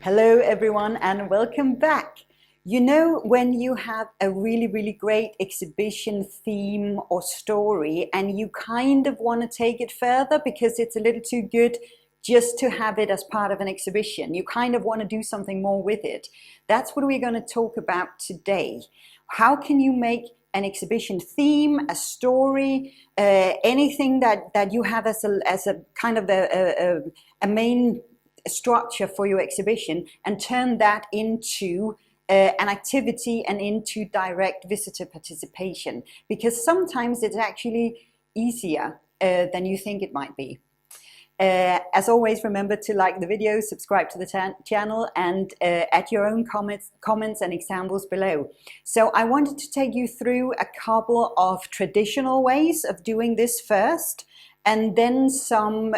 Hello everyone and welcome back. You know, when you have a really great exhibition theme or story and you kind of want to take it further because it's a little too good just to have it as part of an exhibition, you kind of want to do something more with it. That's what we're going to talk about today. How can you make an exhibition theme, a story, anything that you have as a kind of a main structure for your exhibition, and turn that into an activity and into direct visitor participation, because sometimes it's actually easier than you think it might be. As always, remember to like the video, subscribe to the channel, and add your own comments and examples below. So I wanted to take you through a couple of traditional ways of doing this first, and then some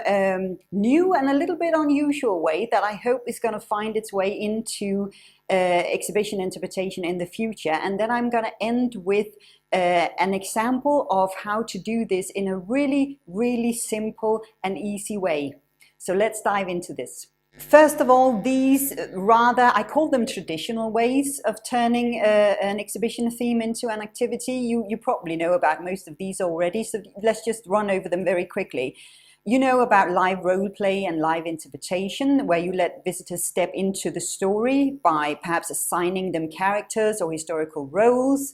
new and a little bit unusual way that I hope is going to find its way into exhibition interpretation in the future. And then I'm going to end with an example of how to do this in a really simple and easy way. So let's dive into this. First of all, these I call them traditional ways of turning an exhibition theme into an activity. You probably know about most of these already, so let's just run over them very quickly. You know about live role play and live interpretation, where you let visitors step into the story by perhaps assigning them characters or historical roles.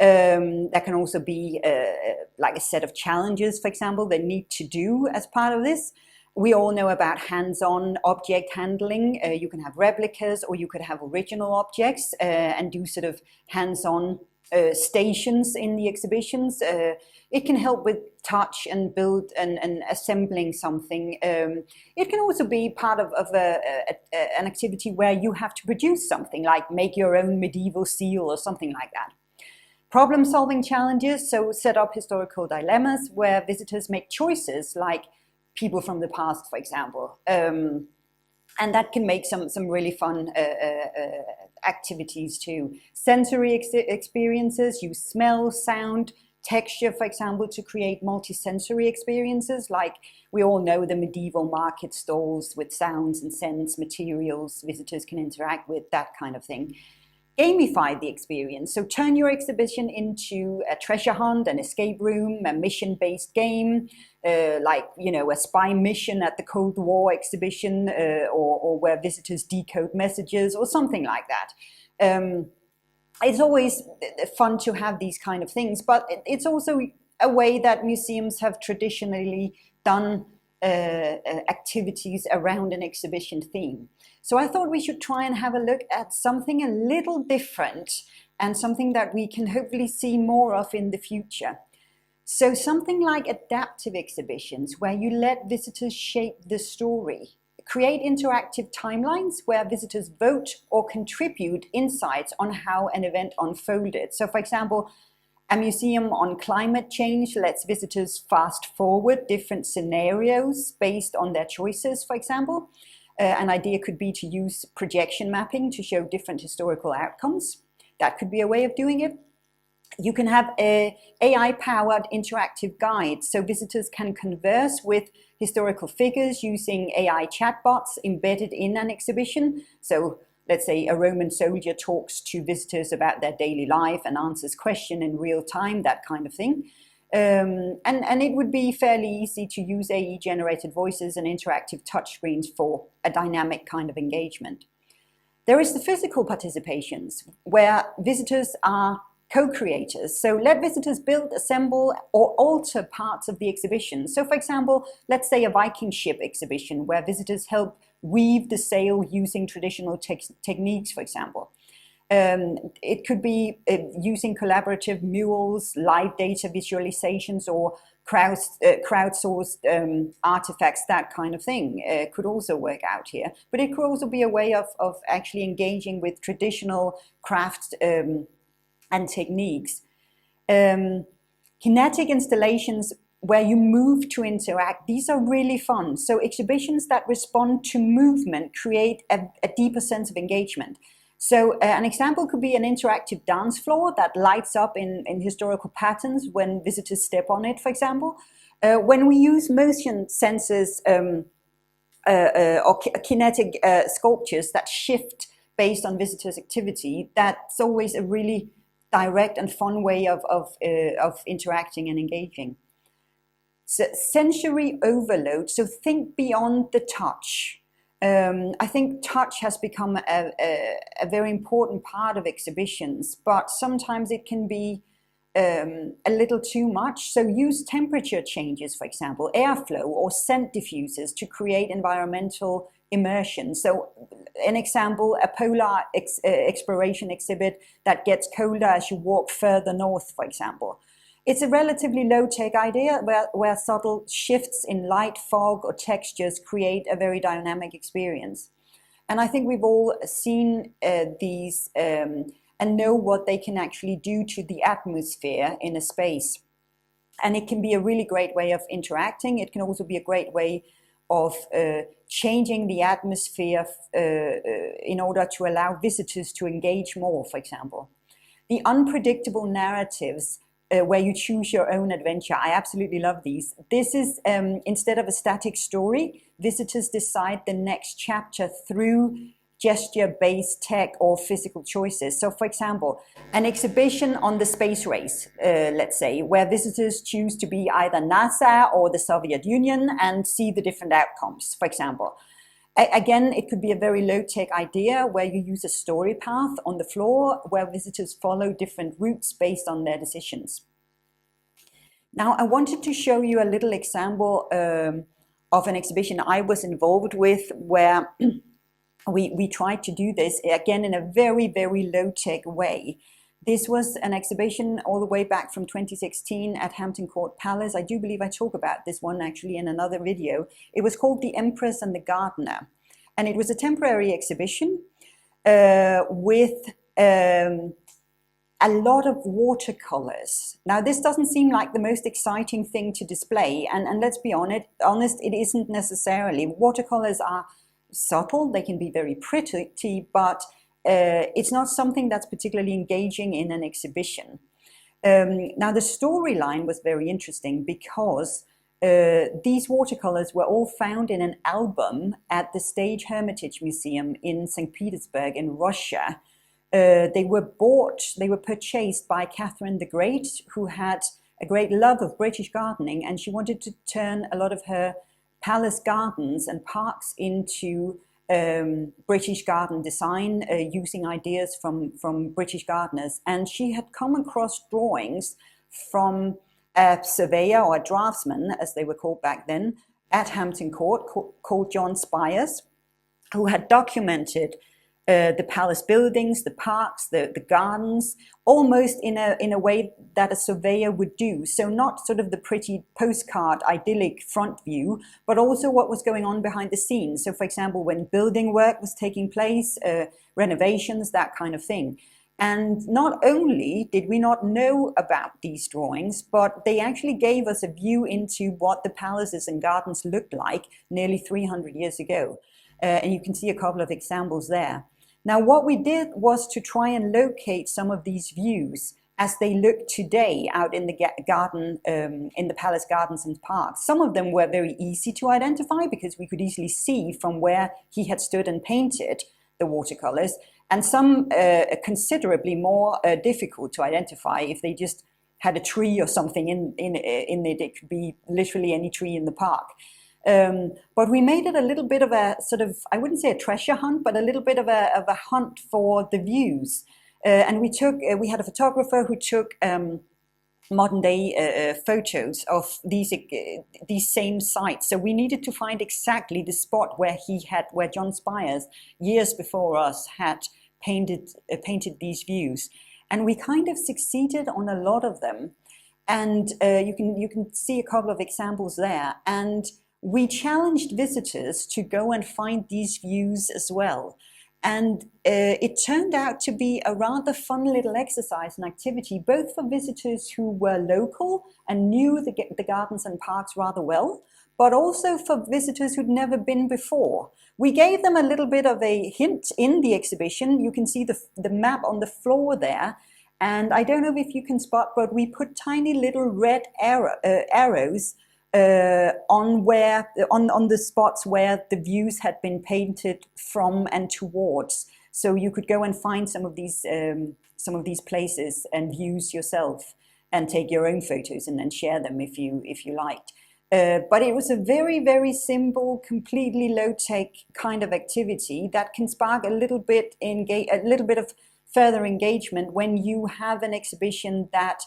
That can also be like a set of challenges, for example, they need to do as part of this. We all know about hands-on object handling. You can have replicas, or you could have original objects and do sort of hands-on stations in the exhibitions. It can help with touch and build and assembling something. It can also be part of an activity where you have to produce something, like make your own medieval seal or something like that. Problem-solving challenges, so set up historical dilemmas where visitors make choices, like people from the past, for example, and that can make some really fun activities too. Sensory experiences, use smell, sound, texture, for example, to create multi-sensory experiences, like we all know the medieval market stalls with sounds and scents, materials visitors can interact with, that kind of thing. Gamify the experience, so turn your exhibition into a treasure hunt, an escape room, a mission-based game, like, you know, a spy mission at the Cold War exhibition, or where visitors decode messages or something like that. It's always fun to have these kind of things, but it's also a way that museums have traditionally done activities around an exhibition theme. So I thought we should try and have a look at something a little different, and something that we can hopefully see more of in the future. So something like adaptive exhibitions, where you let visitors shape the story. Create interactive timelines where visitors vote or contribute insights on how an event unfolded. So for example, a museum on climate change lets visitors fast forward different scenarios based on their choices, for example. An idea could be to use projection mapping to show different historical outcomes. That could be a way of doing it. You can have AI-powered interactive guides, so visitors can converse with historical figures using AI chatbots embedded in an exhibition. So let's say a Roman soldier talks to visitors about their daily life and answers questions in real time, that kind of thing. And it would be fairly easy to use AI-generated voices and interactive touchscreens for a dynamic kind of engagement. There is the physical participations, where visitors are co-creators. So let visitors build, assemble, or alter parts of the exhibition. So for example, let's say a Viking ship exhibition where visitors help weave the sail using traditional techniques, for example. It could be using collaborative murals, live data visualizations, or crowdsourced artifacts, that kind of thing could also work out here. But it could also be a way of actually engaging with traditional crafts and techniques. Kinetic installations where you move to interact, these are really fun. So exhibitions that respond to movement create a deeper sense of engagement. So an example could be an interactive dance floor that lights up in historical patterns when visitors step on it, for example. When we use motion sensors kinetic sculptures that shift based on visitors' activity, that's always a really direct and fun way of interacting and engaging. So sensory overload, so think beyond the touch. I think touch has become a very important part of exhibitions, but sometimes it can be a little too much. So use temperature changes, for example, airflow or scent diffusers to create environmental immersion. So an example, a polar exploration exhibit that gets colder as you walk further north, for example. It's a relatively low-tech idea where subtle shifts in light, fog, or textures create a very dynamic experience. And I think we've all seen these and know what they can actually do to the atmosphere in a space. And it can be a really great way of interacting. It can also be a great way of changing the atmosphere in order to allow visitors to engage more, for example. The unpredictable narratives where you choose your own adventure. I absolutely love these. This is, instead of a static story, visitors decide the next chapter through gesture-based tech or physical choices. So for example, an exhibition on the space race, let's say, where visitors choose to be either NASA or the Soviet Union and see the different outcomes, for example. Again, it could be a very low-tech idea where you use a story path on the floor where visitors follow different routes based on their decisions. Now, I wanted to show you a little example of an exhibition I was involved with where we tried to do this, again, in a very, very low-tech way. This was an exhibition all the way back from 2016 at Hampton Court Palace. I do believe I talk about this one actually in another video. It was called The Empress and the Gardener. And it was a temporary exhibition with a lot of watercolors. Now, this doesn't seem like the most exciting thing to display. And let's be honest, it isn't necessarily. Watercolors are subtle, they can be very pretty, but it's not something that's particularly engaging in an exhibition. Now, the storyline was very interesting because these watercolors were all found in an album at the State Hermitage Museum in St. Petersburg in Russia. They were purchased by Catherine the Great, who had a great love of British gardening, and she wanted to turn a lot of her palace gardens and parks into British garden design using ideas from British gardeners. And she had come across drawings from a surveyor or a draftsman, as they were called back then, at Hampton Court called John Spires, who had documented the palace buildings, the parks, the gardens, almost in a way that a surveyor would do. So not sort of the pretty postcard idyllic front view, but also what was going on behind the scenes. So for example, when building work was taking place, renovations, that kind of thing. And not only did we not know about these drawings, but they actually gave us a view into what the palaces and gardens looked like nearly 300 years ago. And you can see a couple of examples there. Now, what we did was to try and locate some of these views as they look today out in the garden, in the palace gardens and parks. Some of them were very easy to identify because we could easily see from where he had stood and painted the watercolors, and some considerably more difficult to identify. If they just had a tree or something in it, it could be literally any tree in the park. But we made it a little bit of a sort of, I wouldn't say a treasure hunt, but a little bit of a hunt for the views. And we had a photographer who took modern day photos of these same sites. So we needed to find exactly the spot where John Spires, years before us, had painted these views. And we kind of succeeded on a lot of them. And you can see a couple of examples there. And we challenged visitors to go and find these views as well. And it turned out to be a rather fun little exercise and activity, both for visitors who were local and knew the gardens and parks rather well, but also for visitors who'd never been before. We gave them a little bit of a hint in the exhibition. You can see the map on the floor there. And I don't know if you can spot, but we put tiny little red arrows on the spots where the views had been painted from and towards. So you could go and find some of these places and views yourself, and take your own photos and then share them if you liked. But it was a very, very simple, completely low-tech kind of activity that can spark a little bit of further engagement when you have an exhibition that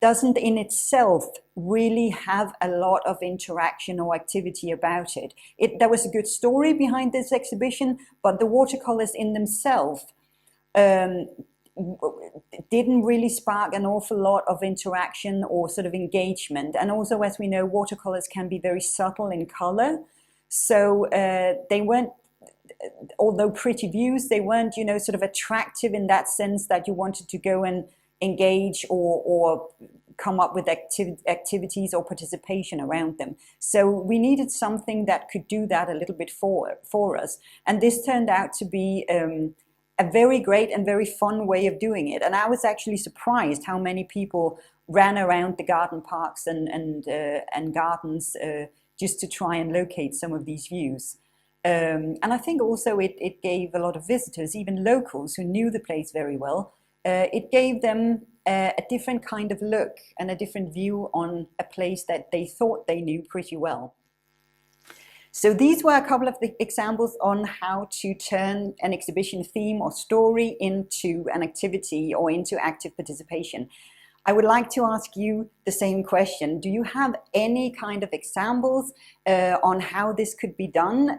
doesn't in itself really have a lot of interaction or activity about it. There was a good story behind this exhibition, but the watercolors in themselves didn't really spark an awful lot of interaction or sort of engagement. And also, as we know, watercolors can be very subtle in color. So they weren't, although pretty views, they weren't, sort of attractive in that sense that you wanted to go and engage or come up with activities or participation around them. So we needed something that could do that a little bit for us. And this turned out to be a very great and very fun way of doing it. And I was actually surprised how many people ran around the garden parks and gardens just to try and locate some of these views. And I think also it gave a lot of visitors, even locals who knew the place very well, it gave them a different kind of look and a different view on a place that they thought they knew pretty well. So these were a couple of the examples on how to turn an exhibition theme or story into an activity or into active participation. I would like to ask you the same question. Do you have any kind of examples on how this could be done,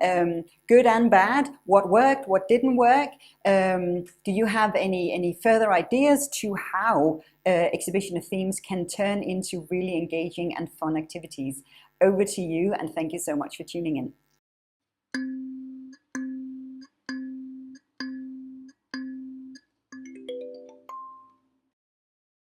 good and bad? What worked, what didn't work? Do you have any further ideas to how exhibition themes can turn into really engaging and fun activities? Over to you, and thank you so much for tuning in.